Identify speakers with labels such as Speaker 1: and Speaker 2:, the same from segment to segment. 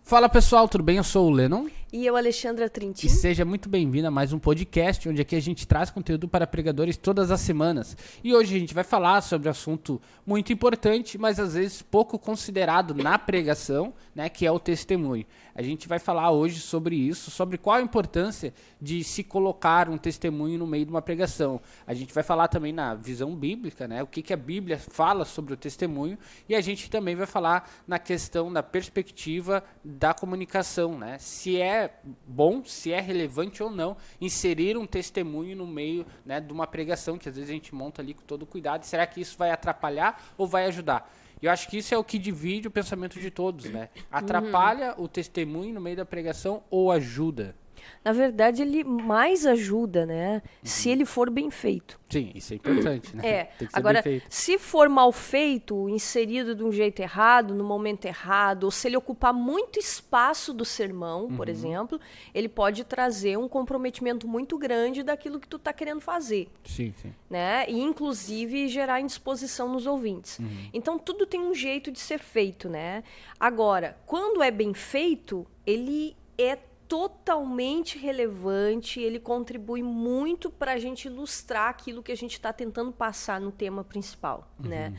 Speaker 1: Fala pessoal, tudo bem? Eu sou o Lennon.
Speaker 2: E eu, Alexandra Trintin.
Speaker 1: E seja muito bem-vindo a mais um podcast, onde aqui a gente traz conteúdo para pregadores todas as semanas. E hoje a gente vai falar sobre um assunto muito importante, mas às vezes pouco considerado na pregação, né, que é o testemunho. A gente vai falar hoje sobre isso, sobre qual a importância de se colocar um testemunho no meio de uma pregação. A gente vai falar também na visão bíblica, né, o que a Bíblia fala sobre o testemunho, e a gente também vai falar na questão da perspectiva da comunicação, né, se é bom, se é relevante ou não inserir um testemunho no meio, né, de uma pregação, que às vezes a gente monta ali com todo cuidado. Será que isso vai atrapalhar ou vai ajudar? Eu acho que isso é o que divide o pensamento de todos, né? Atrapalha o testemunho no meio da pregação ou ajuda?
Speaker 2: Na verdade, ele mais ajuda, né? Se ele for bem feito.
Speaker 1: Sim, isso é importante, né? Tem que ser
Speaker 2: agora,
Speaker 1: bem feito.
Speaker 2: se for mal feito, inserido de um jeito errado, no momento errado, ou se ele ocupar muito espaço do sermão, por exemplo, ele pode trazer um comprometimento muito grande daquilo que tu tá querendo fazer.
Speaker 1: Sim, sim.
Speaker 2: Né? E, inclusive, gerar indisposição nos ouvintes. Então, tudo tem um jeito de ser feito, né? Agora, quando é bem feito, ele é totalmente relevante, ele contribui muito para a gente ilustrar aquilo que a gente está tentando passar no tema principal, né?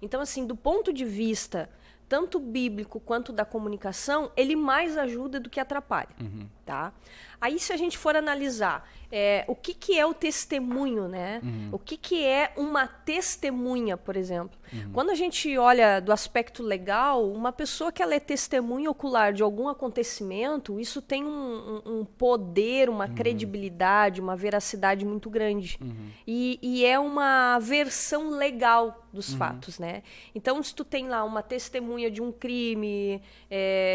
Speaker 2: Então, assim, do ponto de vista tanto bíblico quanto da comunicação, ele mais ajuda do que atrapalha, tá? Aí, se a gente for analisar o que é o testemunho, né? O que é uma testemunha, por exemplo? Quando a gente olha do aspecto legal, uma pessoa que ela é testemunha ocular de algum acontecimento, isso tem um poder, uma credibilidade, uma veracidade muito grande. E é uma versão legal dos fatos, né? Então, se tu tem lá uma testemunha de um crime,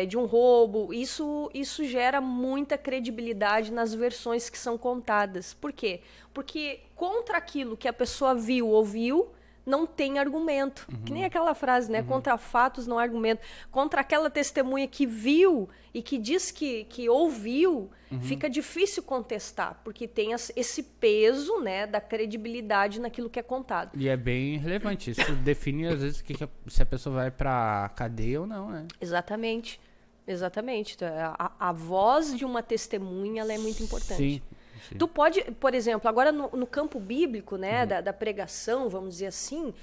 Speaker 2: de um roubo, isso gera muita credibilidade nas versões que são contadas. Por quê? Porque contra aquilo que a pessoa viu, ouviu, não tem argumento. Que nem aquela frase, né? Contra fatos não há argumento. Contra aquela testemunha que viu e que diz que ouviu, fica difícil contestar, porque tem esse peso, né, da credibilidade naquilo que é contado.
Speaker 1: E é bem relevante. Isso define, às vezes, se a pessoa vai pra cadeia ou não, né?
Speaker 2: Exatamente. Exatamente. A voz de uma testemunha, ela é muito importante.
Speaker 1: Sim.
Speaker 2: Tu pode, por exemplo, agora no campo bíblico, né, da pregação, vamos dizer assim,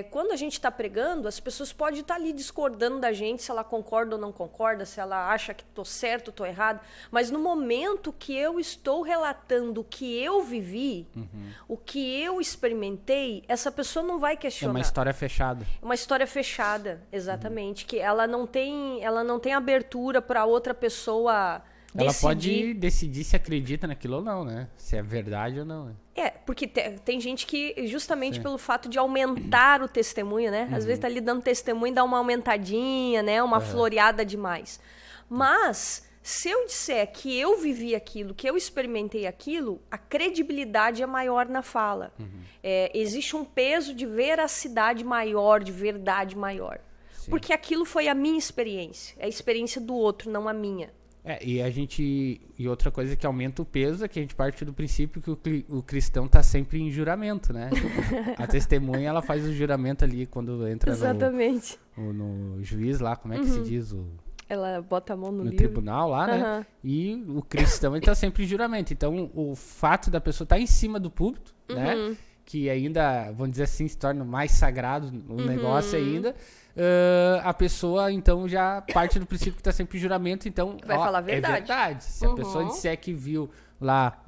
Speaker 2: quando a gente está pregando, as pessoas podem estar ali discordando da gente, se ela concorda ou não concorda, se ela acha que estou certo ou estou errado, mas no momento que eu estou relatando o que eu vivi, o que eu experimentei, essa pessoa não vai questionar.
Speaker 1: É uma história fechada.
Speaker 2: Uma história fechada, exatamente, que ela não tem abertura para outra pessoa
Speaker 1: ela pode decidir se acredita naquilo ou não, né? Se é verdade ou não.
Speaker 2: Porque tem gente que, justamente pelo fato de aumentar o testemunho, né? Às vezes tá ali dando testemunho e dá uma aumentadinha, né? Uma floreada demais. Mas, se eu disser que eu vivi aquilo, que eu experimentei aquilo, a credibilidade é maior na fala. Existe um peso de veracidade maior, de verdade maior. Sim. Porque aquilo foi a minha experiência. É a experiência do outro, não a minha.
Speaker 1: E outra coisa que aumenta o peso é que a gente parte do princípio que o cristão está sempre em juramento, né? A testemunha, ela faz o juramento ali quando entra no juiz lá, como é que se diz?
Speaker 2: Ela bota a mão no livro.
Speaker 1: Tribunal lá, né? E o cristão, ele tá sempre em juramento. Então, o fato da pessoa estar em cima do púlpito, né? Que ainda, vamos dizer assim, se torna mais sagrado o negócio ainda. A pessoa, então, já parte do princípio que está sempre em juramento, então
Speaker 2: vai falar a verdade.
Speaker 1: É verdade. Se a pessoa disser que viu lá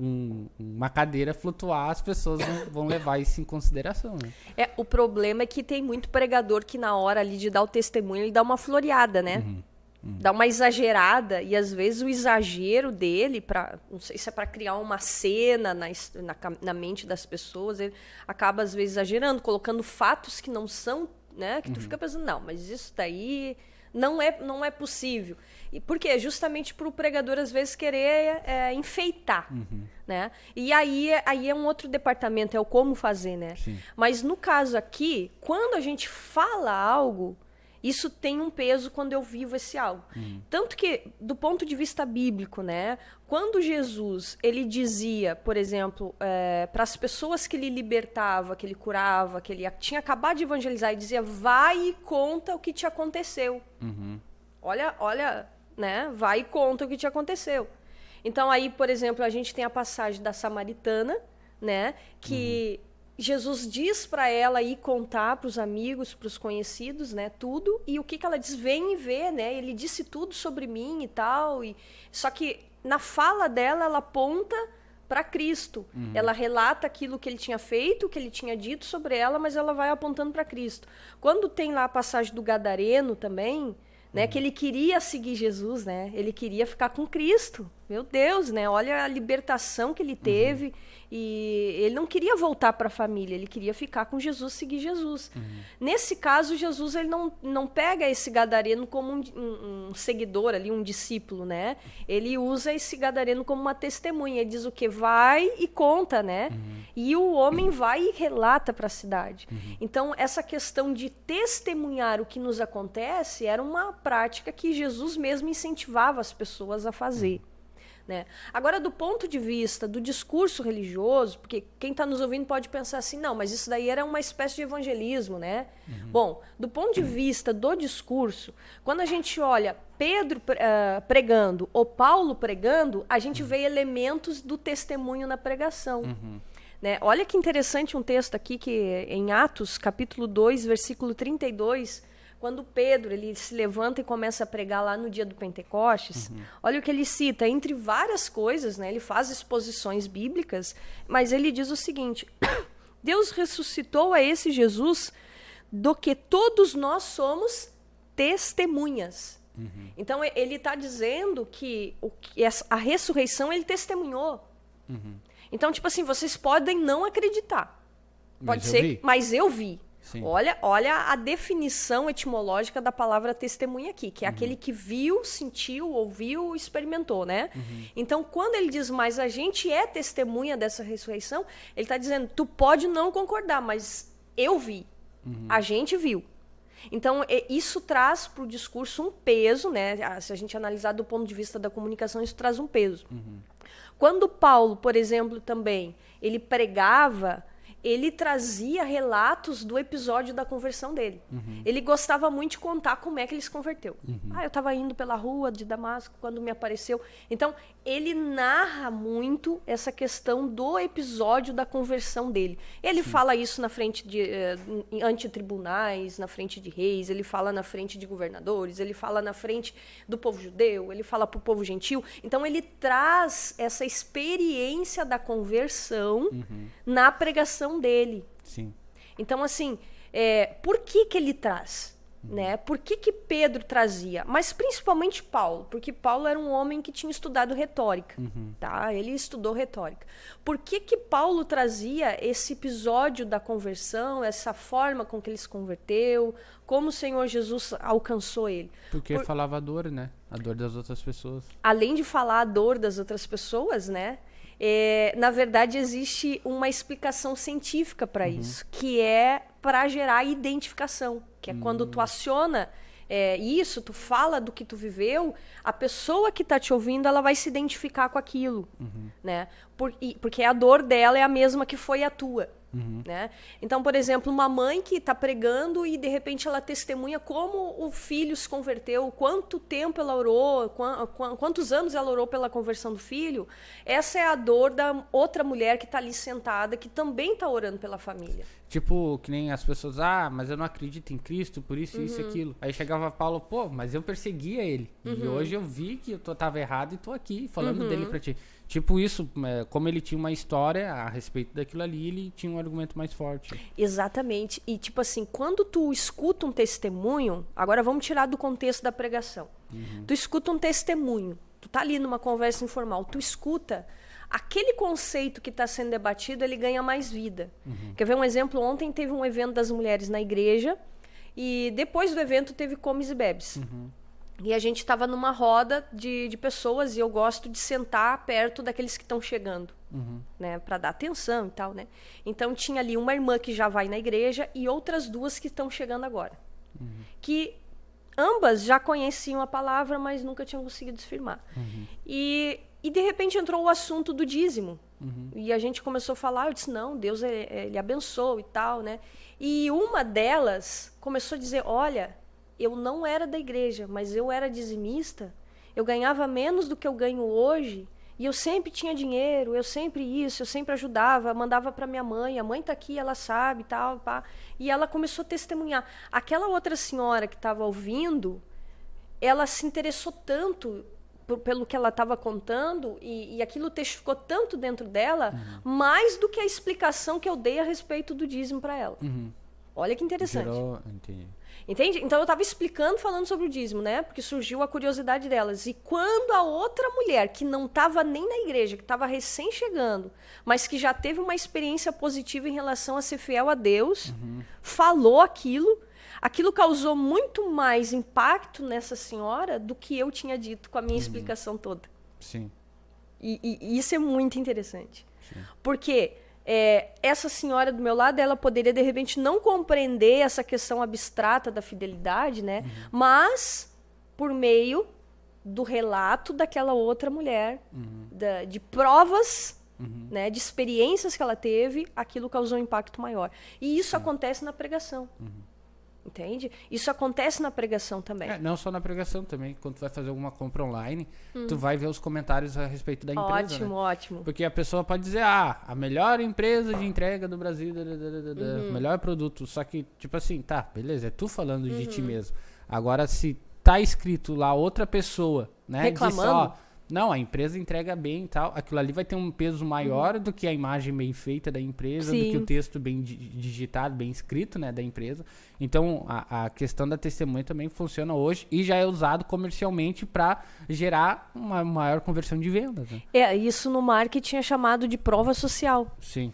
Speaker 1: uma cadeira flutuar, as pessoas vão levar isso em consideração, né?
Speaker 2: O problema é que tem muito pregador que na hora ali de dar o testemunho, ele dá uma floreada, né? Dá uma exagerada, e às vezes o exagero dele, não sei se é para criar uma cena na mente das pessoas, ele acaba às vezes exagerando, colocando fatos que não são, né? Que tu fica pensando, não, mas isso daí não é possível. E por quê? Justamente para o pregador às vezes querer enfeitar, né? E aí é um outro departamento, é o como fazer, né?
Speaker 1: Sim.
Speaker 2: Mas no caso aqui, quando a gente fala algo, isso tem um peso quando eu vivo esse algo. Tanto que, do ponto de vista bíblico, né, quando Jesus ele dizia, por exemplo, para as pessoas que ele libertava, que ele curava, que ele tinha acabado de evangelizar, e dizia, vai e conta o que te aconteceu. Olha né? Vai e conta o que te aconteceu. Então aí, por exemplo, a gente tem a passagem da samaritana, né? Que Jesus diz para ela ir contar para os amigos, para os conhecidos, né? Tudo. E o que ela diz? Vem e vê, né? Ele disse tudo sobre mim e tal. Só que na fala dela, ela aponta para Cristo. Ela relata aquilo que ele tinha feito, que ele tinha dito sobre ela, mas ela vai apontando para Cristo. Quando tem lá a passagem do Gadareno também, né, que ele queria seguir Jesus, né? Ele queria ficar com Cristo. Meu Deus, né? Olha a libertação que ele teve. E ele não queria voltar para a família, ele queria ficar com Jesus, seguir Jesus. Nesse caso, Jesus ele não pega esse gadareno como um seguidor ali, um discípulo, né? Ele usa esse gadareno como uma testemunha. Ele diz o quê? Vai e conta, né? E o homem vai e relata para a cidade. Então, essa questão de testemunhar o que nos acontece era uma prática que Jesus mesmo incentivava as pessoas a fazer. Né? Agora, do ponto de vista do discurso religioso, porque quem está nos ouvindo pode pensar assim, não, mas isso daí era uma espécie de evangelismo, né? Bom, do ponto de vista do discurso, quando a gente olha Pedro pregando ou Paulo pregando, a gente vê elementos do testemunho na pregação. Né? Olha que interessante um texto aqui que em Atos, capítulo 2, versículo 32, quando Pedro ele se levanta e começa a pregar lá no dia do Pentecostes, olha o que ele cita, entre várias coisas, né? Ele faz exposições bíblicas, mas ele diz o seguinte, Deus ressuscitou a esse Jesus do que todos nós somos testemunhas. Então ele está dizendo que a ressurreição ele testemunhou. Então, tipo assim, vocês podem não acreditar. Pode ser, mas eu vi. Olha a definição etimológica da palavra testemunha aqui, que é aquele que viu, sentiu, ouviu, experimentou, né? Então, quando ele diz, mas a gente é testemunha dessa ressurreição, ele está dizendo, tu pode não concordar, mas eu vi, a gente viu. Então, isso traz para o discurso um peso, né? Se a gente analisar do ponto de vista da comunicação, isso traz um peso. Quando Paulo, por exemplo, também, ele pregava, ele trazia relatos do episódio da conversão dele. Ele gostava muito de contar como é que ele se converteu. Eu estava indo pela rua de Damasco quando me apareceu. Então, ele narra muito essa questão do episódio da conversão dele. Ele fala isso na frente de ante tribunais, na frente de reis, ele fala na frente de governadores, ele fala na frente do povo judeu, ele fala para o povo gentil. Então, ele traz essa experiência da conversão na pregação dele. Então, assim, por que ele traz? Né? Por que Pedro trazia? Mas principalmente Paulo, porque Paulo era um homem que tinha estudado retórica. Tá? Ele estudou retórica. Por que Paulo trazia esse episódio da conversão, essa forma com que ele se converteu, como o Senhor Jesus alcançou ele?
Speaker 1: Porque falava a dor, né? A dor das outras pessoas.
Speaker 2: Além de falar a dor das outras pessoas, né? Na verdade, existe uma explicação científica para isso, que é para gerar identificação, que é quando tu aciona isso, tu fala do que tu viveu, a pessoa que está te ouvindo, ela vai se identificar com aquilo, né? Porque a dor dela é a mesma que foi a tua. Né? Então, por exemplo, uma mãe que está pregando e de repente ela testemunha como o filho se converteu, quanto tempo ela orou, quantos anos ela orou pela conversão do filho, essa é a dor da outra mulher que está ali sentada, que também está orando pela família.
Speaker 1: Tipo, que nem as pessoas, mas eu não acredito em Cristo, por isso, isso e aquilo. Aí chegava Paulo, mas eu perseguia ele. E hoje eu vi que eu tava errado e tô aqui falando dele pra ti. Tipo isso, como ele tinha uma história a respeito daquilo ali, ele tinha um argumento mais forte.
Speaker 2: Exatamente. E tipo assim, quando tu escuta um testemunho, agora vamos tirar do contexto da pregação. Tu escuta um testemunho, tu tá ali numa conversa informal, tu escuta, aquele conceito que está sendo debatido, ele ganha mais vida. Quer ver um exemplo? Ontem teve um evento das mulheres na igreja e depois do evento teve comes e bebes. E a gente estava numa roda de pessoas e eu gosto de sentar perto daqueles que estão chegando, né, para dar atenção e tal, né? Então tinha ali uma irmã que já vai na igreja e outras duas que estão chegando agora. Que ambas já conheciam a palavra, mas nunca tinham conseguido se firmar. E de repente entrou o assunto do dízimo. E a gente começou a falar, eu disse, não, Deus ele abençoa e tal, né? E uma delas começou a dizer, olha, eu não era da igreja, mas eu era dizimista eu ganhava menos do que eu ganho hoje, e eu sempre tinha dinheiro, eu sempre isso, eu sempre ajudava, mandava para minha mãe, a mãe tá aqui, ela sabe, tal, pá. E ela começou a testemunhar. Aquela outra senhora que estava ouvindo, ela se interessou tanto pelo que ela estava contando, e aquilo testificou tanto dentro dela, mais do que a explicação que eu dei a respeito do dízimo para ela. Olha que interessante.
Speaker 1: Entendi.
Speaker 2: Entende? Então eu estava explicando, falando sobre o dízimo, né? Porque surgiu a curiosidade delas. E quando a outra mulher, que não estava nem na igreja, que estava recém chegando, mas que já teve uma experiência positiva em relação a ser fiel a Deus, falou aquilo causou muito mais impacto nessa senhora do que eu tinha dito com a minha explicação toda.
Speaker 1: Sim.
Speaker 2: E isso é muito interessante.
Speaker 1: Sim.
Speaker 2: Porque essa senhora do meu lado, ela poderia, de repente, não compreender essa questão abstrata da fidelidade, né? Mas, por meio do relato daquela outra mulher, de provas, né, de experiências que ela teve, aquilo causou um impacto maior. E isso acontece na pregação. Entende? Isso acontece na pregação também.
Speaker 1: Não só na pregação também. Quando tu vai fazer alguma compra online, tu vai ver os comentários a respeito da empresa.
Speaker 2: Ótimo,
Speaker 1: né?
Speaker 2: ótimo.
Speaker 1: Porque a pessoa pode dizer, a melhor empresa de entrega do Brasil, melhor produto. Só que, tipo assim, tá, beleza, é tu falando de ti mesmo. Agora, se tá escrito lá outra pessoa, né?
Speaker 2: Reclamando.
Speaker 1: Diz, não, a empresa entrega bem e tal. Aquilo ali vai ter um peso maior do que a imagem bem feita da empresa, do que o texto bem digitado, bem escrito, né, da empresa. Então, a questão da testemunha também funciona hoje e já é usado comercialmente para gerar uma maior conversão de vendas. Né?
Speaker 2: Isso no marketing é chamado de prova social.
Speaker 1: Sim.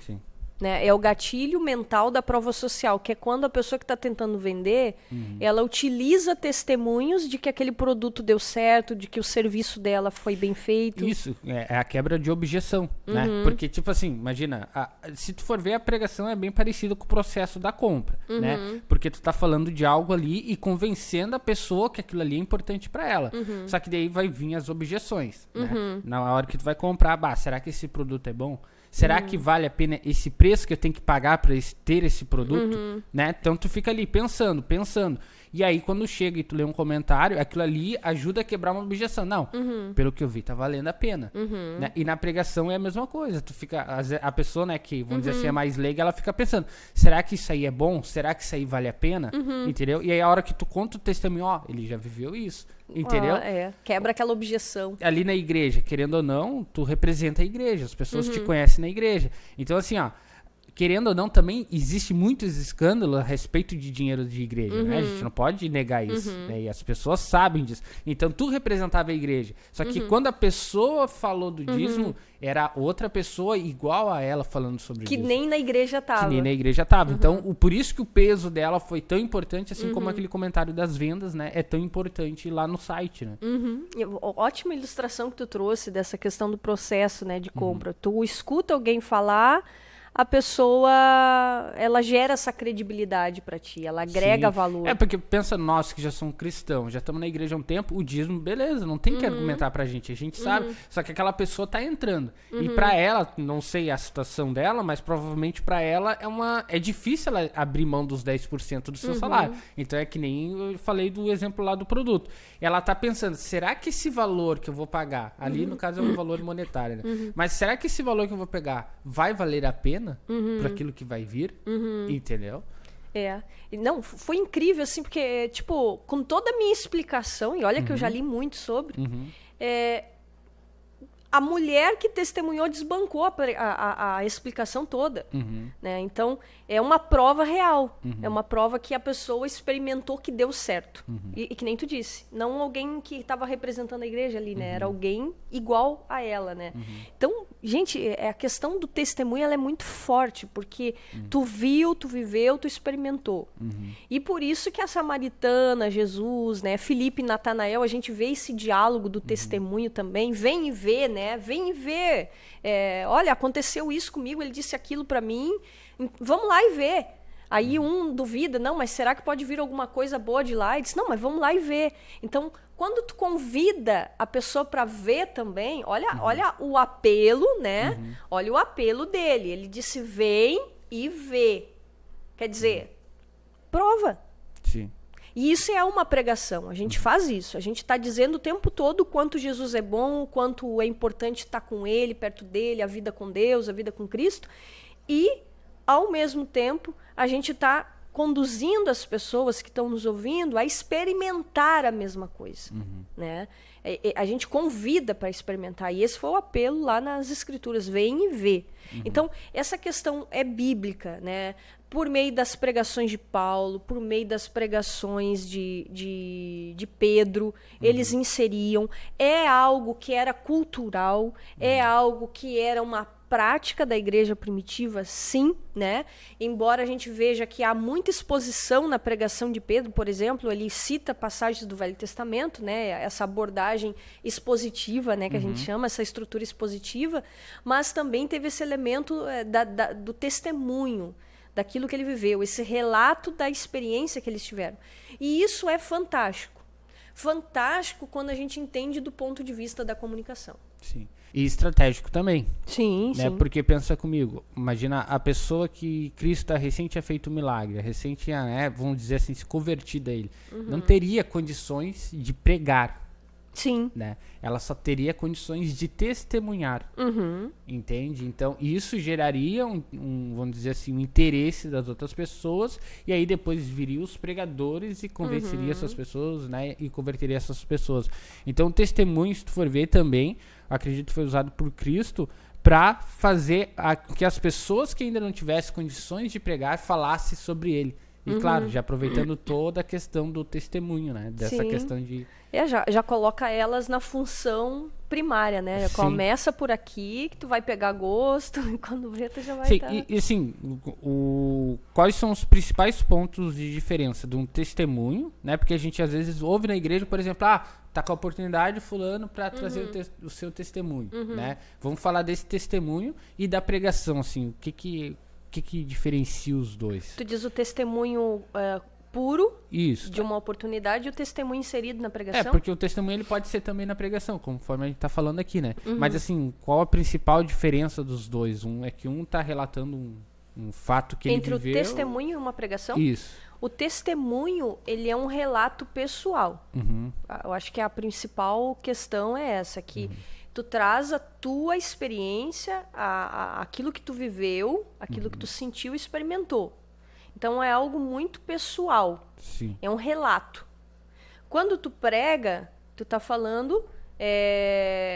Speaker 2: Né? É o gatilho mental da prova social, que é quando a pessoa que está tentando vender, ela utiliza testemunhos de que aquele produto deu certo, de que o serviço dela foi bem feito.
Speaker 1: Isso, é a quebra de objeção, né? Porque, tipo assim, imagina, se tu for ver, a pregação é bem parecida com o processo da compra, né? Porque tu tá falando de algo ali e convencendo a pessoa que aquilo ali é importante para ela. Só que daí vai vir as objeções, né? Na hora que tu vai comprar, será que esse produto é bom? Será que vale a pena esse preço que eu tenho que pagar para ter esse produto? Né? Então tu fica ali pensando. E aí quando chega e tu lê um comentário, aquilo ali ajuda a quebrar uma objeção. Não, pelo que eu vi, tá valendo a pena. Né? E na pregação é a mesma coisa. Tu fica, a pessoa, né, que vamos dizer assim, é mais leiga, ela fica pensando, será que isso aí é bom? Será que isso aí vale a pena? Entendeu? E aí a hora que tu conta o testemunho, ele já viveu isso. Entendeu?
Speaker 2: Quebra aquela objeção.
Speaker 1: Ali na igreja, querendo ou não, tu representa a igreja, as pessoas te conhecem na igreja. Então, assim, querendo ou não, também existe muitos escândalos a respeito de dinheiro de igreja, né? A gente não pode negar isso, né? E as pessoas sabem disso. Então, tu representava a igreja. Só que quando a pessoa falou do dízimo, era outra pessoa igual a ela falando sobre isso.
Speaker 2: Que nem na igreja tava.
Speaker 1: Que nem na igreja tava. Então, por isso que o peso dela foi tão importante, assim como aquele comentário das vendas, né? É tão importante lá no site, né?
Speaker 2: Ótima ilustração que tu trouxe dessa questão do processo, né, de compra. Tu escuta alguém falar, a pessoa, ela gera essa credibilidade para ti, ela agrega valor.
Speaker 1: Porque pensa nós que já somos cristãos, já estamos na igreja há um tempo, o dízimo, beleza, não tem que argumentar pra gente, a gente sabe, só que aquela pessoa tá entrando. E pra ela, não sei a situação dela, mas provavelmente pra ela é difícil ela abrir mão dos 10% do seu salário. Então é que nem eu falei do exemplo lá do produto. Ela tá pensando, será que esse valor que eu vou pagar, ali no caso é um valor monetário, né? Mas será que esse valor que eu vou pegar vai valer a pena para aquilo que vai vir? Entendeu?
Speaker 2: Não, foi incrível, assim, porque, tipo, com toda a minha explicação, e olha que eu já li muito sobre, a mulher que testemunhou desbancou a explicação toda. Né? Então, é uma prova real. É uma prova que a pessoa experimentou que deu certo. E que nem tu disse, não alguém que estava representando a igreja ali, né? Era alguém igual a ela, né? Então, gente, a questão do testemunho ela é muito forte, porque tu viu, tu viveu, tu experimentou. E por isso que a samaritana, Jesus, né? Filipe e Natanael, a gente vê esse diálogo do testemunho também. Vem e vê, né? Vem e vê. Olha, aconteceu isso comigo, ele disse aquilo para mim. Vamos lá e ver. Aí um duvida, não, mas será que pode vir alguma coisa boa de lá? E diz, não, mas vamos lá e ver. Então, quando tu convida a pessoa para ver também, olha o apelo, né? Olha o apelo dele. Ele disse, vem e vê. Quer dizer, prova.
Speaker 1: Sim.
Speaker 2: E isso é uma pregação, a gente faz isso. A gente está dizendo o tempo todo o quanto Jesus é bom, o quanto é importante estar com ele, perto dele, a vida com Deus, a vida com Cristo. E, ao mesmo tempo, a gente está conduzindo as pessoas que estão nos ouvindo a experimentar a mesma coisa. Né? A gente convida para experimentar. E esse foi o apelo lá nas Escrituras. Vem e vê. Então, essa questão é bíblica, né? Por meio das pregações de Paulo, por meio das pregações de Pedro, eles inseriam. É algo que era cultural, é algo que era uma prática da igreja primitiva, sim, né? Embora a gente veja que há muita exposição na pregação de Pedro, por exemplo, ele cita passagens do Velho Testamento, né? Essa abordagem expositiva, né? Que a gente chama, essa estrutura expositiva, mas também teve esse elemento do testemunho, daquilo que ele viveu, esse relato da experiência que eles tiveram. E isso é fantástico. Fantástico quando a gente entende do ponto de vista da comunicação.
Speaker 1: Sim. E estratégico também.
Speaker 2: Sim,
Speaker 1: né?
Speaker 2: sim.
Speaker 1: Porque pensa comigo, imagina a pessoa que Cristo recente tinha feito um milagre, recente tinha, né, vamos dizer assim, se convertido a ele. Não teria condições de pregar.
Speaker 2: Sim.
Speaker 1: Né? Ela só teria condições de testemunhar. Entende? Então, isso geraria vamos dizer assim, um interesse das outras pessoas, e aí depois viriam os pregadores e convenceria essas pessoas, né? E converteria essas pessoas. Então, o testemunho, se tu for ver também, acredito que foi usado por Cristo para fazer que as pessoas que ainda não tivessem condições de pregar falassem sobre ele. E claro, já aproveitando toda a questão do testemunho, né? Dessa questão de...
Speaker 2: Já coloca elas na função primária, né? Já começa por aqui, que tu vai pegar gosto, e quando vê, tu já vai estar...
Speaker 1: E assim, quais são os principais pontos de diferença de um testemunho, né? Porque a gente às vezes ouve na igreja, por exemplo, tá com a oportunidade fulano para trazer o seu testemunho, né? Vamos falar desse testemunho e da pregação, assim, o que diferencia os dois?
Speaker 2: Tu diz o testemunho puro
Speaker 1: Isso.
Speaker 2: de uma oportunidade e o testemunho inserido na pregação?
Speaker 1: Porque o testemunho ele pode ser também na pregação, conforme a gente tá falando aqui, né? Mas assim, qual a principal diferença dos dois? É que um tá relatando um fato que ele viveu...
Speaker 2: Entre o testemunho e uma pregação?
Speaker 1: Isso.
Speaker 2: O testemunho, ele é um relato pessoal. Eu acho que a principal questão é essa, que tu traz a tua experiência, aquilo que tu viveu, aquilo que tu sentiu e experimentou. Então, é algo muito pessoal.
Speaker 1: Sim.
Speaker 2: É um relato. Quando tu prega, tu tá falando...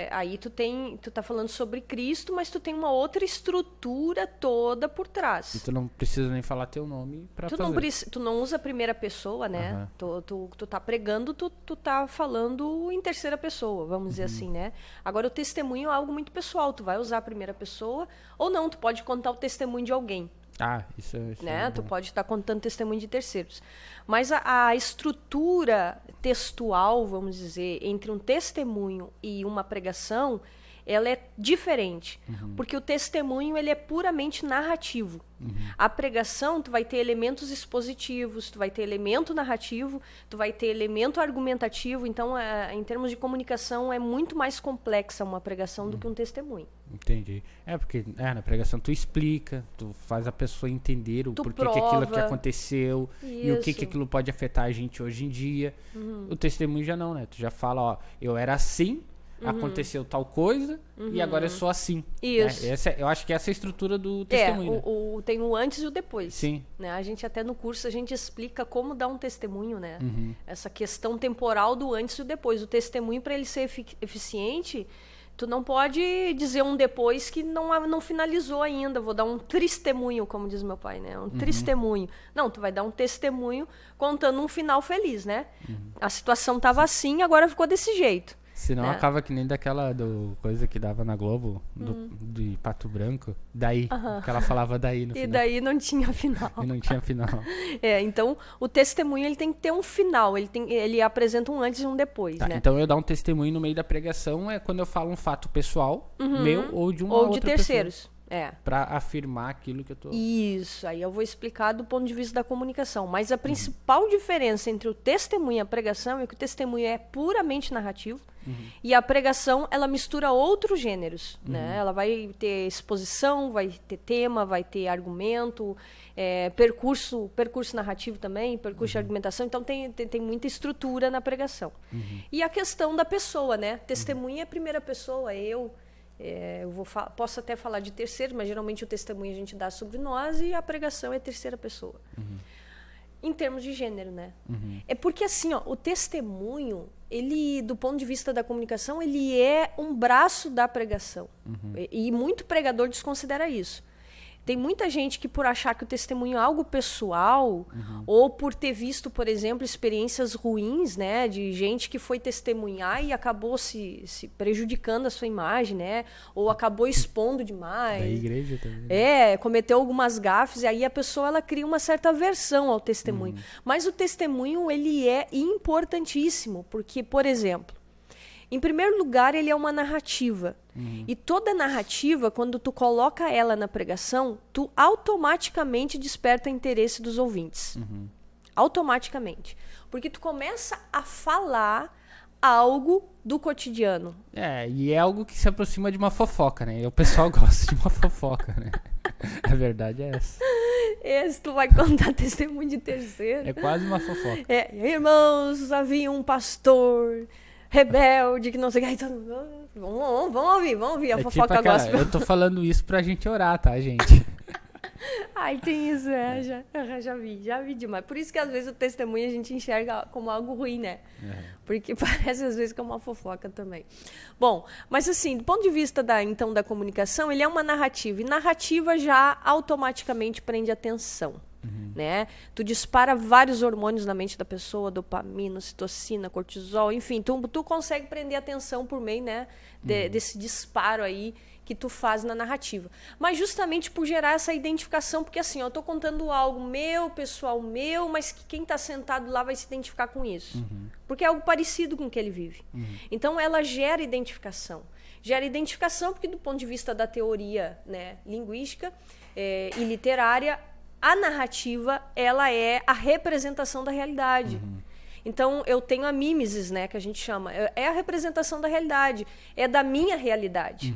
Speaker 2: aí tu tá falando sobre Cristo, mas tu tem uma outra estrutura toda por trás.
Speaker 1: E tu não precisa nem falar teu nome pra fazer.
Speaker 2: Tu não usa a primeira pessoa, né? Tu tá pregando, tu tá falando em terceira pessoa, vamos dizer assim, né? Agora, o testemunho é algo muito pessoal. Tu vai usar a primeira pessoa ou não, tu pode contar o testemunho de alguém.
Speaker 1: Isso
Speaker 2: né?
Speaker 1: é
Speaker 2: Tu pode estar contando testemunho de terceiros. Mas a estrutura textual, vamos dizer, entre um testemunho e uma pregação, ela é diferente. Porque o testemunho, ele é puramente narrativo. A pregação, tu vai ter elementos expositivos, tu vai ter elemento narrativo, tu vai ter elemento argumentativo. Então, em termos de comunicação, é muito mais complexa uma pregação do que um testemunho.
Speaker 1: Entendi. Porque na pregação tu explica, tu faz a pessoa entender o porquê que aquilo que aconteceu e o que aquilo pode afetar a gente hoje em dia. O testemunho já não, né? Tu já fala, eu era assim, aconteceu tal coisa e agora eu sou assim.
Speaker 2: Isso.
Speaker 1: Né? Eu acho que essa é a estrutura do testemunho.
Speaker 2: Tem o antes e o depois.
Speaker 1: Sim.
Speaker 2: Né? A gente até no curso a gente explica como dar um testemunho, né? Essa questão temporal do antes e o depois. O testemunho, para ele ser eficiente, tu não pode dizer um depois que não finalizou ainda. Vou dar um testemunho, como diz meu pai, né? Um testemunho. Não, tu vai dar um testemunho contando um final feliz, né? A situação estava assim, agora ficou desse jeito.
Speaker 1: Senão acaba que nem daquela coisa que dava na Globo, de Pato Branco. Daí, que ela falava daí no final.
Speaker 2: E daí não tinha final.
Speaker 1: E não tinha final.
Speaker 2: Então o testemunho ele tem que ter um final, ele apresenta um antes e um depois, né?
Speaker 1: Então eu dar um testemunho no meio da pregação é quando eu falo um fato pessoal, meu ou de uma outra
Speaker 2: ou de terceiros.
Speaker 1: pessoa. Pra afirmar aquilo que eu tô...
Speaker 2: Isso, aí eu vou explicar do ponto de vista da comunicação. Mas a principal diferença entre o testemunho e a pregação é que o testemunho é puramente narrativo e a pregação, ela mistura outros gêneros, né? Ela vai ter exposição, vai ter tema, vai ter argumento, percurso narrativo também, percurso de argumentação. Então tem muita estrutura na pregação. E a questão da pessoa, né? Testemunha é a primeira pessoa, eu posso até falar de terceiro, mas geralmente o testemunho a gente dá sobre nós e a pregação é terceira pessoa. Em termos de gênero, né? É porque assim, ó, o testemunho, ele, do ponto de vista da comunicação, ele é um braço da pregação. E muito pregador desconsidera isso. Tem muita gente que, por achar que o testemunho é algo pessoal, ou por ter visto, por exemplo, experiências ruins, né, de gente que foi testemunhar e acabou se prejudicando a sua imagem, né, ou acabou expondo demais.
Speaker 1: Da igreja também.
Speaker 2: Cometeu algumas gafes, e aí a pessoa ela cria uma certa aversão ao testemunho. Mas o testemunho, ele é importantíssimo, porque, por exemplo, em primeiro lugar, ele é uma narrativa. E toda narrativa, quando tu coloca ela na pregação, tu automaticamente desperta interesse dos ouvintes. Automaticamente. Porque tu começa a falar algo do cotidiano.
Speaker 1: E é algo que se aproxima de uma fofoca, né? E o pessoal gosta de uma fofoca, né? A verdade é essa.
Speaker 2: Esse tu vai contar testemunho de terceiro.
Speaker 1: É quase uma fofoca.
Speaker 2: Irmãos, havia um pastor rebelde, que não sei o que. Aí todo mundo, vamos ouvir a fofoca
Speaker 1: tipo
Speaker 2: gospel.
Speaker 1: Eu tô falando isso pra gente orar, tá, gente?
Speaker 2: Ai, tem isso, já vi demais. Por isso que às vezes o testemunho a gente enxerga como algo ruim, né? Porque parece às vezes que é uma fofoca também. Bom, mas assim, do ponto de vista da comunicação, ele é uma narrativa. E narrativa já automaticamente prende atenção. Né? Tu dispara vários hormônios na mente da pessoa, dopamina, ocitocina, cortisol, enfim, tu consegue prender atenção por meio, né, desse disparo aí que tu faz na narrativa. Mas justamente por gerar essa identificação, porque assim, eu tô contando algo meu, pessoal meu, mas que quem tá sentado lá vai se identificar com isso. Porque é algo parecido com o que ele vive. Então ela gera identificação. Gera identificação porque do ponto de vista da teoria, né, linguística e literária, a narrativa, ela é a representação da realidade. Então, eu tenho a mimesis, né, que a gente chama. É a representação da realidade. É da minha realidade.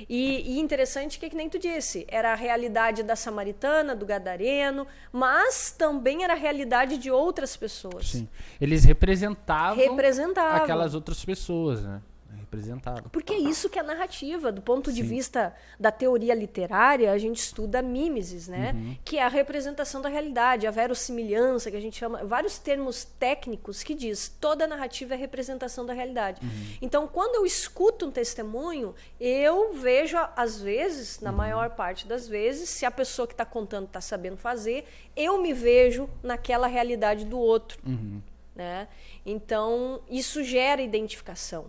Speaker 2: E interessante que nem tu disse, era a realidade da samaritana, do gadareno, mas também era a realidade de outras pessoas.
Speaker 1: Sim. Eles representavam aquelas outras pessoas, né?
Speaker 2: Porque é isso que é narrativa. Do ponto de vista da teoria literária, a gente estuda a mimesis, né? Que é a representação da realidade, a verossimilhança, que a gente chama, vários termos técnicos que diz toda narrativa é representação da realidade. Então, quando eu escuto um testemunho, eu vejo, às vezes, na maior parte das vezes, se a pessoa que está contando está sabendo fazer, eu me vejo naquela realidade do outro. Né? Então, isso gera identificação.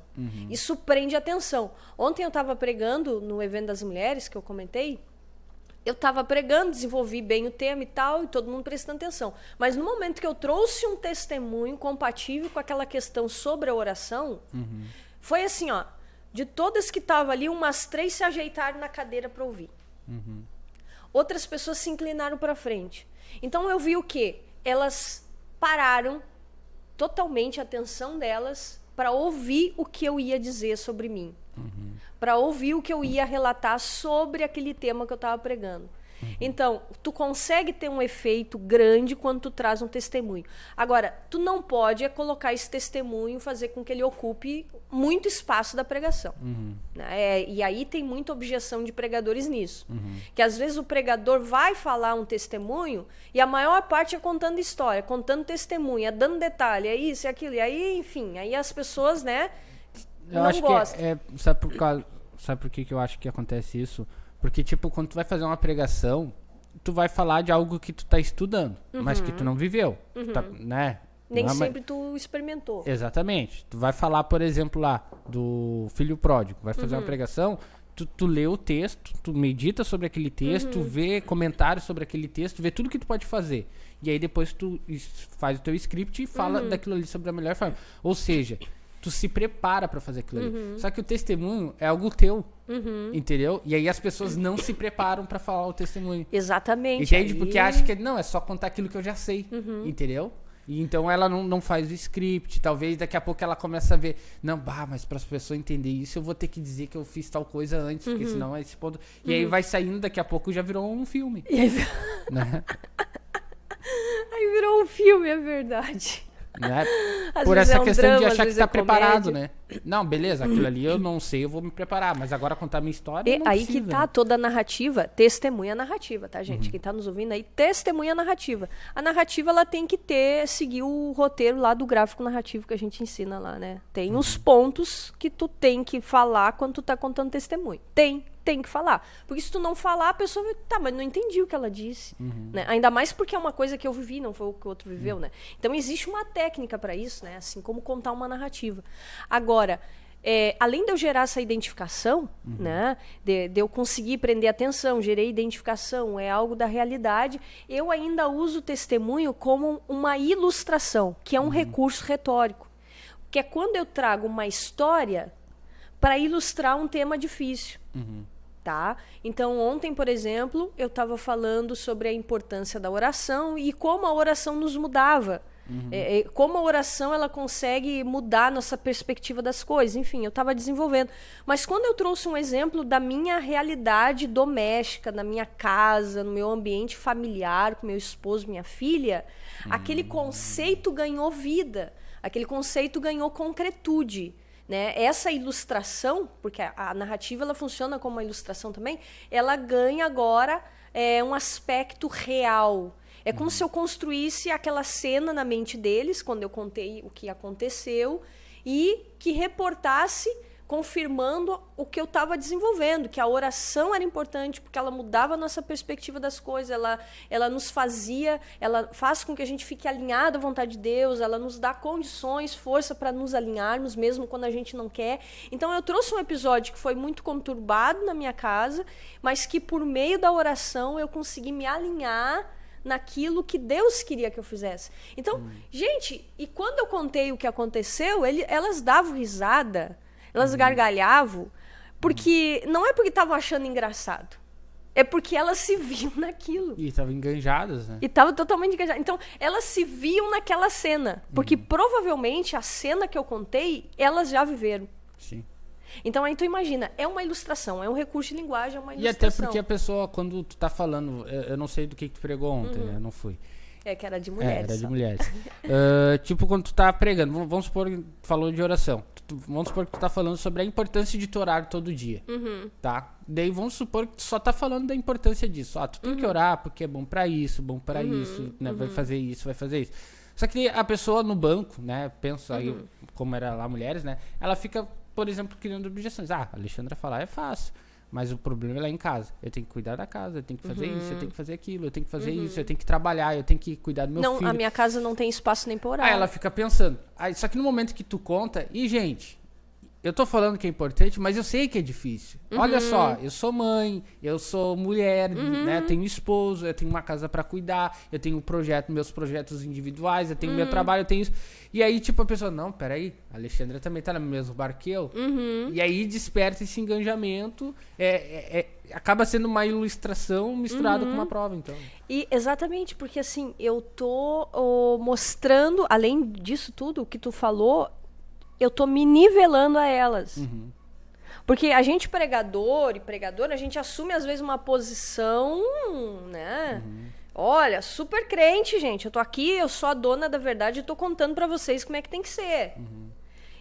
Speaker 2: Isso prende atenção. Ontem eu estava pregando no evento das mulheres, que eu comentei. Eu estava pregando, desenvolvi bem o tema e tal, e todo mundo prestando atenção. Mas no momento que eu trouxe um testemunho compatível com aquela questão sobre a oração, foi assim, ó, de todas que estavam ali, umas 3 se ajeitaram na cadeira para ouvir. Outras pessoas se inclinaram para frente. Então eu vi o quê? Elas pararam totalmente a atenção delas para ouvir o que eu ia dizer sobre mim. Para ouvir o que eu ia relatar sobre aquele tema que eu estava pregando. Então, tu consegue ter um efeito grande quando tu traz um testemunho. Agora, tu não pode colocar esse testemunho, fazer com que ele ocupe muito espaço da pregação. E aí tem muita objeção de pregadores nisso. Que às vezes o pregador vai falar um testemunho e a maior parte é contando história, contando testemunho, é dando detalhe, é isso, é aquilo. E aí, enfim, aí as pessoas, né,
Speaker 1: eu
Speaker 2: não
Speaker 1: acho
Speaker 2: gostam.
Speaker 1: Que sabe por que eu acho que acontece isso? Porque, tipo, quando tu vai fazer uma pregação, tu vai falar de algo que tu tá estudando, mas que tu não viveu, tá, né?
Speaker 2: Nem sempre tu experimentou.
Speaker 1: Exatamente. Tu vai falar, por exemplo, lá, do filho pródigo. Vai fazer uma pregação, tu lê o texto, tu medita sobre aquele texto, tu vê comentários sobre aquele texto, tu vê tudo que tu pode fazer. E aí depois tu faz o teu script e fala daquilo ali sobre a melhor forma. Ou seja, tu se prepara pra fazer aquilo ali. Só que o testemunho é algo teu, entendeu? E aí as pessoas não se preparam pra falar o testemunho.
Speaker 2: Exatamente.
Speaker 1: Entende? Porque acha que não, é só contar aquilo que eu já sei, entendeu? E então ela não faz o script, talvez daqui a pouco ela começa a ver, não, mas para as pessoas entenderem isso eu vou ter que dizer que eu fiz tal coisa antes, porque senão é esse ponto. E aí vai saindo, daqui a pouco já virou um filme. Né?
Speaker 2: Aí virou um filme, é verdade.
Speaker 1: Né? Por essa questão de achar que tá preparado, né? Não, beleza, aquilo ali eu não sei, eu vou me preparar, mas agora contar minha história não
Speaker 2: aí
Speaker 1: precisa,
Speaker 2: que tá,
Speaker 1: né?
Speaker 2: toda a narrativa, testemunha a narrativa, tá, gente? Quem tá nos ouvindo aí, testemunha a narrativa. A narrativa, ela tem que seguir o roteiro lá do gráfico narrativo que a gente ensina lá, né? Tem os pontos que tu tem que falar quando tu tá contando testemunho. Tem que falar. Porque se tu não falar, a pessoa vai, tá, mas não entendi o que ela disse. Né? Ainda mais porque é uma coisa que eu vivi, não foi o que o outro viveu, né? Então existe uma técnica para isso, né? Assim como contar uma narrativa. Agora, além de eu gerar essa identificação, né? De eu conseguir prender atenção, gerei identificação, é algo da realidade, eu ainda uso o testemunho como uma ilustração, que é um recurso retórico. Que é quando eu trago uma história para ilustrar um tema difícil. Tá? Então, ontem, por exemplo, eu estava falando sobre a importância da oração e como a oração nos mudava. Como a oração ela consegue mudar nossa perspectiva das coisas. Enfim, eu estava desenvolvendo. Mas quando eu trouxe um exemplo da minha realidade doméstica, na minha casa, no meu ambiente familiar, com meu esposo, minha filha, aquele conceito ganhou vida. Aquele conceito ganhou concretude. Né? Essa ilustração, porque a narrativa ela funciona como uma ilustração também, ela ganha agora um aspecto real. É como se eu construísse aquela cena na mente deles, quando eu contei o que aconteceu, e que reportasse confirmando o que eu estava desenvolvendo, que a oração era importante, porque ela mudava a nossa perspectiva das coisas, ela nos fazia, ela faz com que a gente fique alinhado à vontade de Deus, ela nos dá condições, força para nos alinharmos, mesmo quando a gente não quer. Então eu trouxe um episódio que foi muito conturbado na minha casa, mas que por meio da oração eu consegui me alinhar naquilo que Deus queria que eu fizesse. Então, gente, e quando eu contei o que aconteceu, elas davam risada, elas gargalhavam, porque não é porque estavam achando engraçado, é porque elas se viam naquilo.
Speaker 1: E estavam enganjadas, né?
Speaker 2: E estavam totalmente enganjadas. Então, elas se viam naquela cena, porque provavelmente a cena que eu contei, elas já viveram.
Speaker 1: Sim.
Speaker 2: Então, aí tu imagina, é uma ilustração, é um recurso de linguagem, é uma
Speaker 1: E
Speaker 2: ilustração.
Speaker 1: até porque a pessoa, quando tu tá falando, eu não sei do que tu pregou ontem, né? Eu não fui.
Speaker 2: É que era de mulheres.
Speaker 1: Era de mulheres. Tipo, quando tu tá pregando, vamos supor que tu falou de oração. Vamos supor que tu tá falando sobre a importância de tu orar todo dia. Tá? Daí vamos supor que tu só tá falando da importância disso. Tu tem que orar porque é bom pra isso, né? Vai fazer isso, vai fazer isso. Só que a pessoa no banco, né? Pensa aí, como era lá mulheres, né? Ela fica, por exemplo, criando objeções. A Alexandra falar é fácil. Mas o problema é lá em casa. Eu tenho que cuidar da casa, eu tenho que fazer isso, eu tenho que fazer aquilo, eu tenho que fazer isso, eu tenho que trabalhar, eu tenho que cuidar do meu filho.
Speaker 2: Não, a minha casa não tem espaço nem pra orar.
Speaker 1: Aí ela fica pensando. Só que no momento que tu conta, gente, eu tô falando que é importante, mas eu sei que é difícil. Olha só, eu sou mãe, eu sou mulher, né? Tenho esposo, eu tenho uma casa pra cuidar, eu tenho meus projetos individuais, eu tenho meu trabalho, eu tenho isso. E aí, tipo, a pessoa, não, peraí, a Alexandra também tá no mesmo barco que eu. E aí desperta esse engajamento, acaba sendo uma ilustração misturada com uma prova, então.
Speaker 2: E exatamente, porque assim, eu tô mostrando, além disso tudo, o que tu falou, eu tô me nivelando a elas. Porque a gente pregador e pregadora, a gente assume às vezes uma posição, né? Olha, super crente, gente. Eu tô aqui, eu sou a dona da verdade e tô contando pra vocês como é que tem que ser.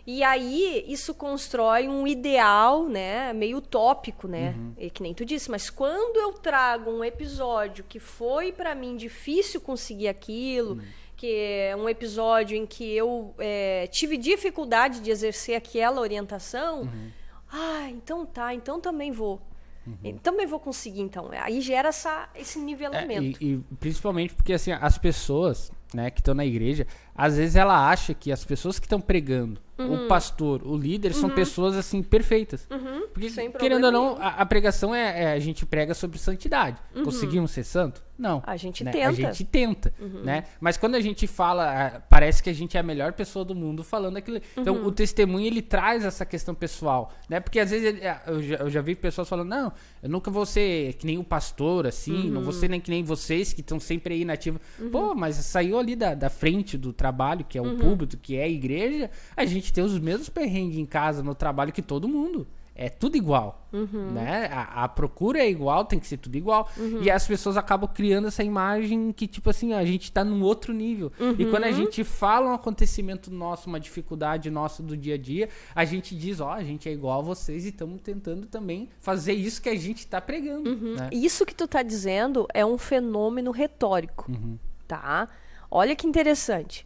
Speaker 2: E aí, isso constrói um ideal, né? Meio utópico, né? E que nem tu disse. Mas quando eu trago um episódio que foi pra mim difícil conseguir aquilo, que é um episódio em que eu tive dificuldade de exercer aquela orientação, então tá, então também vou. Também vou conseguir, então. Aí gera esse nivelamento.
Speaker 1: E principalmente porque, assim, as pessoas, né, que estão na igreja, às vezes ela acha que as pessoas que estão pregando, o pastor, o líder, são pessoas, assim, perfeitas. Porque, querendo ou não, a pregação a gente prega sobre santidade. Conseguimos ser santo? Não.
Speaker 2: A gente
Speaker 1: né?
Speaker 2: tenta.
Speaker 1: A gente tenta, né? Mas quando a gente fala, parece que a gente é a melhor pessoa do mundo falando aquilo. Então, o testemunho, ele traz essa questão pessoal, né? Porque às vezes eu já vi pessoas falando, não, eu nunca vou ser que nem o pastor, assim, não vou ser nem que nem vocês que estão sempre aí nativa. Pô, mas saiu ali da frente do trabalho, que é o púlpito, que é a igreja, a gente tem os mesmos perrengues em casa, no trabalho, que todo mundo. É tudo igual, né? A procura é igual, tem que ser tudo igual. E as pessoas acabam criando essa imagem que, tipo assim, a gente tá num outro nível. E quando a gente fala um acontecimento nosso, uma dificuldade nossa do dia a dia, a gente diz, a gente é igual a vocês e estamos tentando também fazer isso que a gente tá pregando. Né?
Speaker 2: Isso que tu tá dizendo é um fenômeno retórico, tá? Olha que interessante.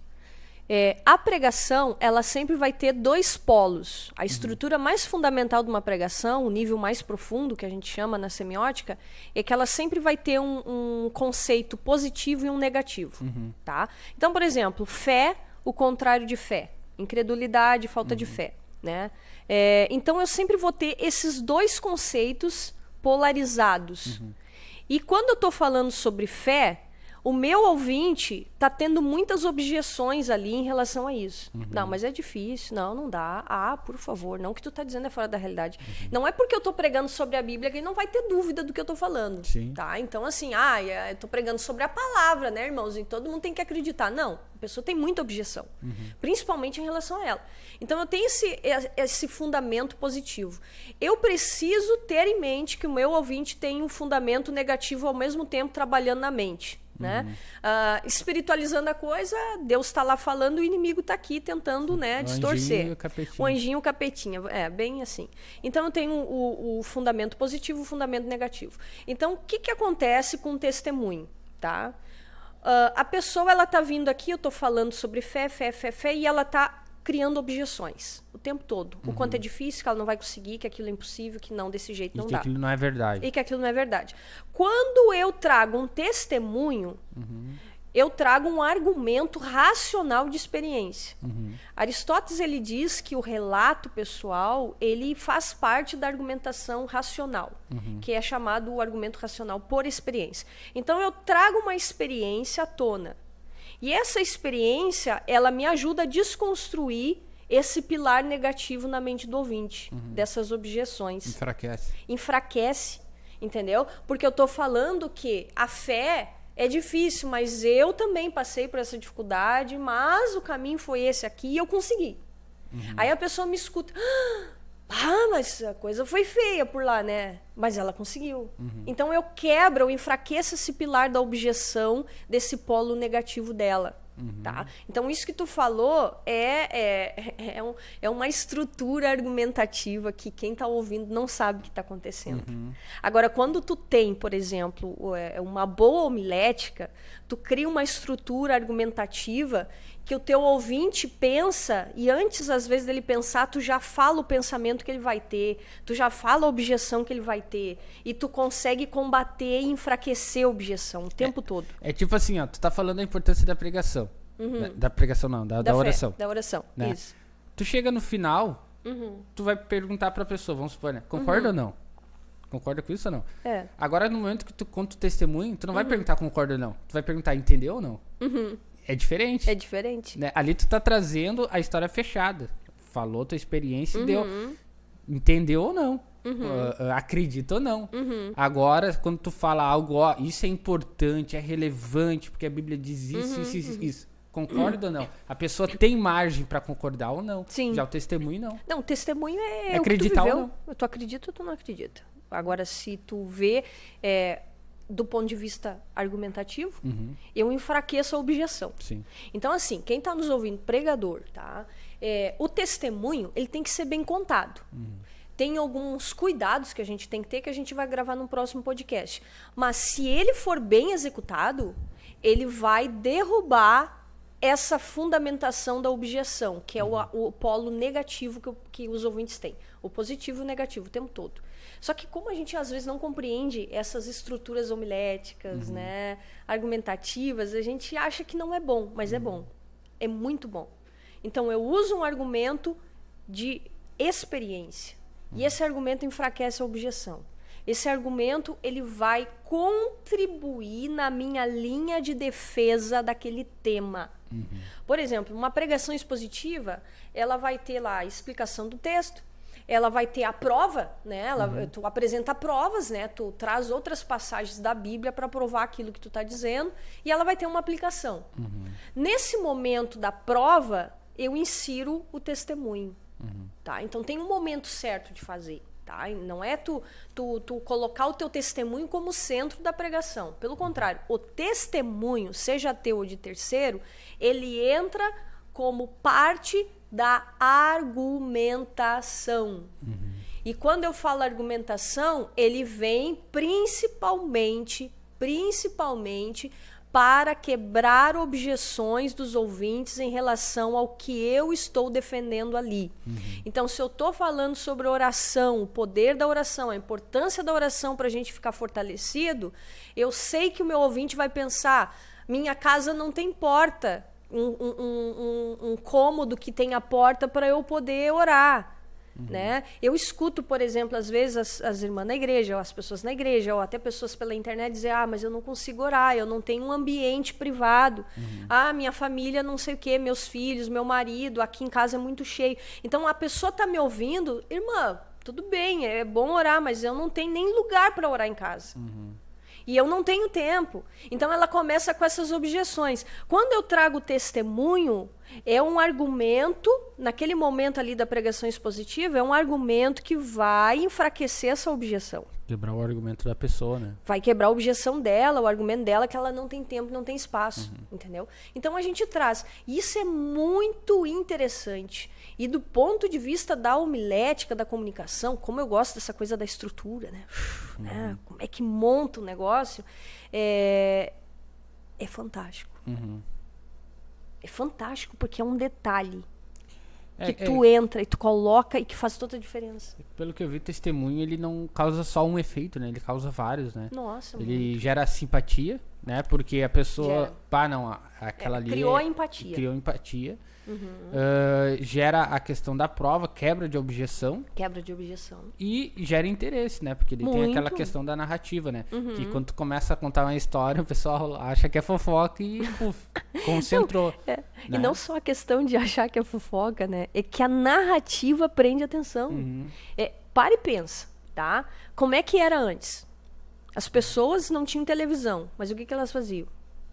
Speaker 2: A pregação, ela sempre vai ter dois polos. A estrutura mais fundamental de uma pregação, o nível mais profundo, que a gente chama na semiótica, é que ela sempre vai ter um conceito positivo e um negativo. Tá? Então, por exemplo, fé, o contrário de fé. Incredulidade, falta de fé. Né? Então, eu sempre vou ter esses dois conceitos polarizados. E quando eu estou falando sobre fé, o meu ouvinte está tendo muitas objeções ali em relação a isso. Não, mas é difícil. Não dá. Por favor. Não, o que tu está dizendo é fora da realidade. Não é porque eu estou pregando sobre a Bíblia que ele não vai ter dúvida do que eu estou falando.
Speaker 1: Sim.
Speaker 2: Tá? Então, assim, eu estou pregando sobre a palavra, né, irmãos? E todo mundo tem que acreditar. Não, a pessoa tem muita objeção. Principalmente em relação a ela. Então, eu tenho esse fundamento positivo. Eu preciso ter em mente que o meu ouvinte tem um fundamento negativo ao mesmo tempo trabalhando na mente. Né? Espiritualizando a coisa, Deus está lá falando e o inimigo está aqui tentando, né, distorcer. O anjinho e o capetinha. Bem assim. Então eu tenho o fundamento positivo e o fundamento negativo. Então o que acontece com o testemunho? Tá? A pessoa ela está vindo aqui, eu estou falando sobre fé, e ela está criando objeções o tempo todo. O quanto é difícil, que ela não vai conseguir, que aquilo é impossível, que não, desse jeito não dá.
Speaker 1: E que aquilo não é verdade.
Speaker 2: E que aquilo não é verdade. Quando eu trago um testemunho, eu trago um argumento racional de experiência. Aristóteles, ele diz que o relato pessoal, ele faz parte da argumentação racional, que é chamado o argumento racional por experiência. Então, eu trago uma experiência à tona. E essa experiência, ela me ajuda a desconstruir esse pilar negativo na mente do ouvinte, dessas objeções. Enfraquece, entendeu? Porque eu estou falando que a fé é difícil, mas eu também passei por essa dificuldade, mas o caminho foi esse aqui e eu consegui. Aí a pessoa me escuta... mas a coisa foi feia por lá, né? Mas ela conseguiu. Então eu enfraqueço esse pilar da objeção desse polo negativo dela. Tá? Então isso que tu falou é uma estrutura argumentativa que quem está ouvindo não sabe o que está acontecendo. Agora, quando tu tem, por exemplo, uma boa homilética, tu cria uma estrutura argumentativa que o teu ouvinte pensa, e antes, às vezes, dele pensar, tu já fala o pensamento que ele vai ter, tu já fala a objeção que ele vai ter, e tu consegue combater e enfraquecer a objeção o tempo todo.
Speaker 1: É tipo assim, tu tá falando da importância da pregação. Da pregação não, da oração.
Speaker 2: Da oração,
Speaker 1: né?
Speaker 2: Isso.
Speaker 1: Tu chega no final, tu vai perguntar pra pessoa, vamos supor, né? Concorda ou não? Concorda com isso ou não? Agora, no momento que tu conta o testemunho, tu não vai perguntar concorda ou não. Tu vai perguntar, entendeu ou não? É diferente.
Speaker 2: É diferente.
Speaker 1: Né? Ali tu tá trazendo a história fechada. Falou tua experiência e deu. Entendeu ou não? Acredita ou não? Agora, quando tu fala algo, isso é importante, é relevante, porque a Bíblia diz isso. Concorda ou não? A pessoa tem margem pra concordar ou não.
Speaker 2: Sim.
Speaker 1: Já o testemunho não.
Speaker 2: Não, o testemunho é
Speaker 1: acreditar
Speaker 2: o que tu
Speaker 1: ou
Speaker 2: viveu.
Speaker 1: não.
Speaker 2: Tu acredita ou tu não acredita. Agora, se tu vê... do ponto de vista argumentativo, eu enfraqueço a objeção.
Speaker 1: Sim.
Speaker 2: Então, assim, quem está nos ouvindo, pregador, tá? O testemunho, ele tem que ser bem contado. Tem alguns cuidados que a gente tem que ter, que a gente vai gravar no próximo podcast. Mas se ele for bem executado, ele vai derrubar essa fundamentação da objeção, que é o polo negativo que os ouvintes têm. O positivo e o negativo o tempo todo. Só que como a gente às vezes não compreende essas estruturas homiléticas, né, argumentativas, a gente acha que não é bom, mas é bom. É muito bom. Então eu uso um argumento de experiência. E esse argumento enfraquece a objeção. esse argumento ele vai contribuir na minha linha de defesa daquele tema. Por exemplo, uma pregação expositiva, ela vai ter lá a explicação do texto, ela vai ter a prova, né? Tu apresenta provas, né? Tu traz outras passagens da Bíblia para provar aquilo que tu está dizendo, e ela vai ter uma aplicação. Nesse momento da prova, eu insiro o testemunho. Tá? Então tem um momento certo de fazer. Tá? Não é tu colocar o teu testemunho como centro da pregação. Pelo contrário, o testemunho, seja teu ou de terceiro, ele entra como parte da argumentação. E quando eu falo argumentação, ele vem principalmente para quebrar objeções dos ouvintes em relação ao que eu estou defendendo ali. Então, se eu estou falando sobre oração, o poder da oração, a importância da oração para a gente ficar fortalecido, eu sei que o meu ouvinte vai pensar, minha casa não tem porta, um cômodo que tenha porta para eu poder orar. Né? Eu escuto, por exemplo, às vezes as irmãs na igreja, ou as pessoas na igreja, ou até pessoas pela internet dizer, mas eu não consigo orar, eu não tenho um ambiente privado, minha família não sei o quê, meus filhos, meu marido, aqui em casa é muito cheio. Então a pessoa está me ouvindo, irmã, tudo bem, é bom orar, mas eu não tenho nem lugar para orar em casa. E eu não tenho tempo. Então ela começa com essas objeções. Quando eu trago testemunho, é um argumento, naquele momento ali da pregação expositiva, é um argumento que vai enfraquecer essa objeção.
Speaker 1: Quebrar o argumento da pessoa, né?
Speaker 2: Vai quebrar a objeção dela, o argumento dela que ela não tem tempo, não tem espaço, entendeu? Então a gente traz. Isso é muito interessante. E do ponto de vista da homilética, da comunicação, como eu gosto dessa coisa da estrutura, né? Como é que monta o negócio, é fantástico. É fantástico porque é um detalhe que tu entra e tu coloca e que faz toda a diferença.
Speaker 1: Pelo que eu vi, testemunho, ele não causa só um efeito, né? Ele causa vários, né?
Speaker 2: Nossa,
Speaker 1: ele gera simpatia, né? Porque a pessoa, aquela ali
Speaker 2: criou a empatia.
Speaker 1: Criou empatia. Gera a questão da prova, quebra de objeção. E gera interesse, né? Porque ele tem aquela questão da narrativa, né? Que quando tu começa a contar uma história, o pessoal acha que é fofoca e concentrou.
Speaker 2: Né? E não só a questão de achar que é fofoca, né? É que a narrativa prende atenção. Para e pensa, tá? Como é que era antes? As pessoas não tinham televisão, mas o que elas faziam?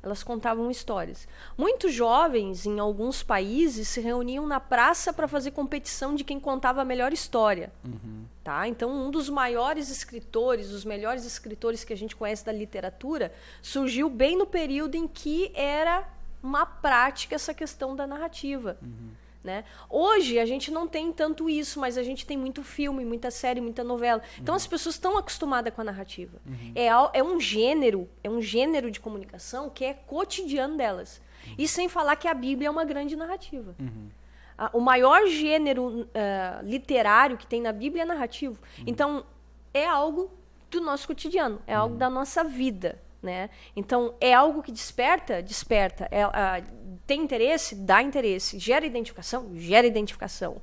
Speaker 2: Elas contavam histórias. Muitos jovens, em alguns países, se reuniam na praça para fazer competição de quem contava a melhor história. Tá? Então, um dos maiores escritores, os melhores escritores que a gente conhece da literatura, surgiu bem no período em que era uma prática essa questão da narrativa. Né? Hoje a gente não tem tanto isso, mas a gente tem muito filme, muita série, muita novela. Então as pessoas estão acostumadas com a narrativa. É um gênero de comunicação que é cotidiano delas. E sem falar que a Bíblia é uma grande narrativa. O maior gênero literário que tem na Bíblia é narrativo. Então é algo do nosso cotidiano, é algo da nossa vida. Né? Então, é algo que desperta? Desperta. Tem interesse? Dá interesse. Gera identificação? Gera identificação.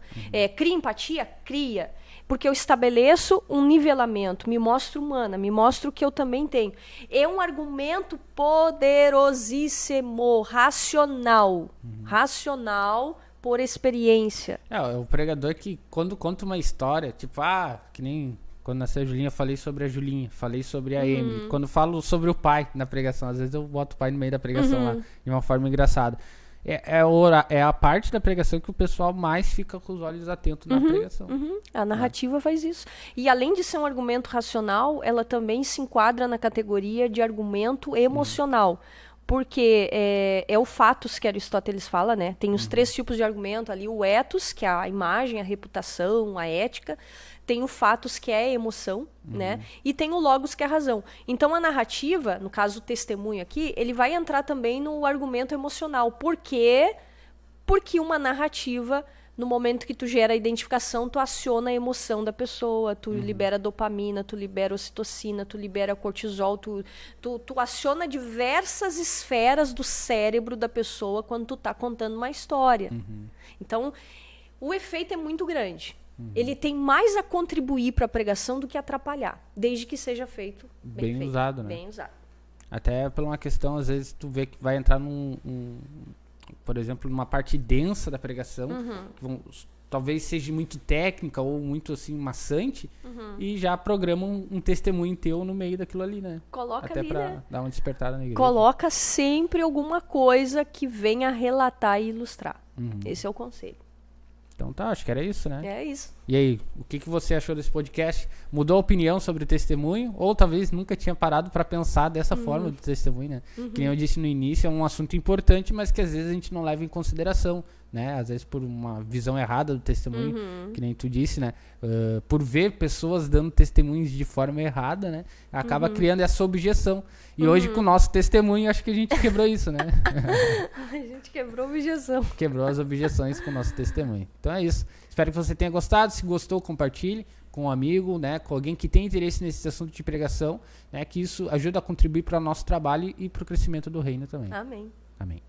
Speaker 2: Cria empatia? Cria. Porque eu estabeleço um nivelamento, me mostro humana, me mostro o que eu também tenho. É um argumento poderosíssimo, racional. Racional por experiência.
Speaker 1: É o pregador que, quando conta uma história, tipo, que nem... Quando nasceu a Julinha, falei sobre a Julinha, falei sobre a Emily. Quando falo sobre o pai na pregação, às vezes eu boto o pai no meio da pregação lá, de uma forma engraçada. É a parte da pregação que o pessoal mais fica com os olhos atentos na pregação.
Speaker 2: A narrativa faz isso. E além de ser um argumento racional, ela também se enquadra na categoria de argumento emocional. Porque é o fatos que Aristóteles fala, né? Tem os 3 tipos de argumento ali. O ethos, que é a imagem, a reputação, a ética. Tem o fatos, que é a emoção, né? E tem o logos, que é a razão. Então, a narrativa, no caso o testemunho aqui, ele vai entrar também no argumento emocional. Por quê? Porque uma narrativa, no momento que tu gera a identificação, tu aciona a emoção da pessoa, tu libera dopamina, tu libera ocitocina, tu libera cortisol, tu aciona diversas esferas do cérebro da pessoa quando tu tá contando uma história. Então, o efeito é muito grande. Ele tem mais a contribuir para a pregação do que atrapalhar, desde que seja feito bem feito,
Speaker 1: usado, né?
Speaker 2: Bem usado.
Speaker 1: Até por uma questão, às vezes, tu vê que vai entrar por exemplo, numa parte densa da pregação, que talvez seja muito técnica ou muito, assim, maçante, e já programam um testemunho teu no meio daquilo ali, né?
Speaker 2: Coloca
Speaker 1: até
Speaker 2: ali,
Speaker 1: pra
Speaker 2: né?
Speaker 1: dar uma despertada na igreja.
Speaker 2: Coloca sempre alguma coisa que venha relatar e ilustrar. Esse é o conselho.
Speaker 1: Então tá, acho que era isso, né?
Speaker 2: É isso.
Speaker 1: E aí, o que você achou desse podcast? Mudou a opinião sobre o testemunho? Ou talvez nunca tinha parado para pensar dessa forma do testemunho, né? Que nem eu disse no início, é um assunto importante, mas que às vezes a gente não leva em consideração, né? Às vezes por uma visão errada do testemunho, que nem tu disse, né? Por ver pessoas dando testemunhos de forma errada, né? Acaba criando essa objeção. E hoje, com o nosso testemunho, acho que a gente quebrou isso, né?
Speaker 2: A gente quebrou a objeção.
Speaker 1: Quebrou as objeções com o nosso testemunho. Então é isso. Espero que você tenha gostado. Se gostou, compartilhe com um amigo, né? Com alguém que tem interesse nesse assunto de pregação, né? Que isso ajuda a contribuir para o nosso trabalho e para o crescimento do reino também.
Speaker 2: Amém.
Speaker 1: Amém.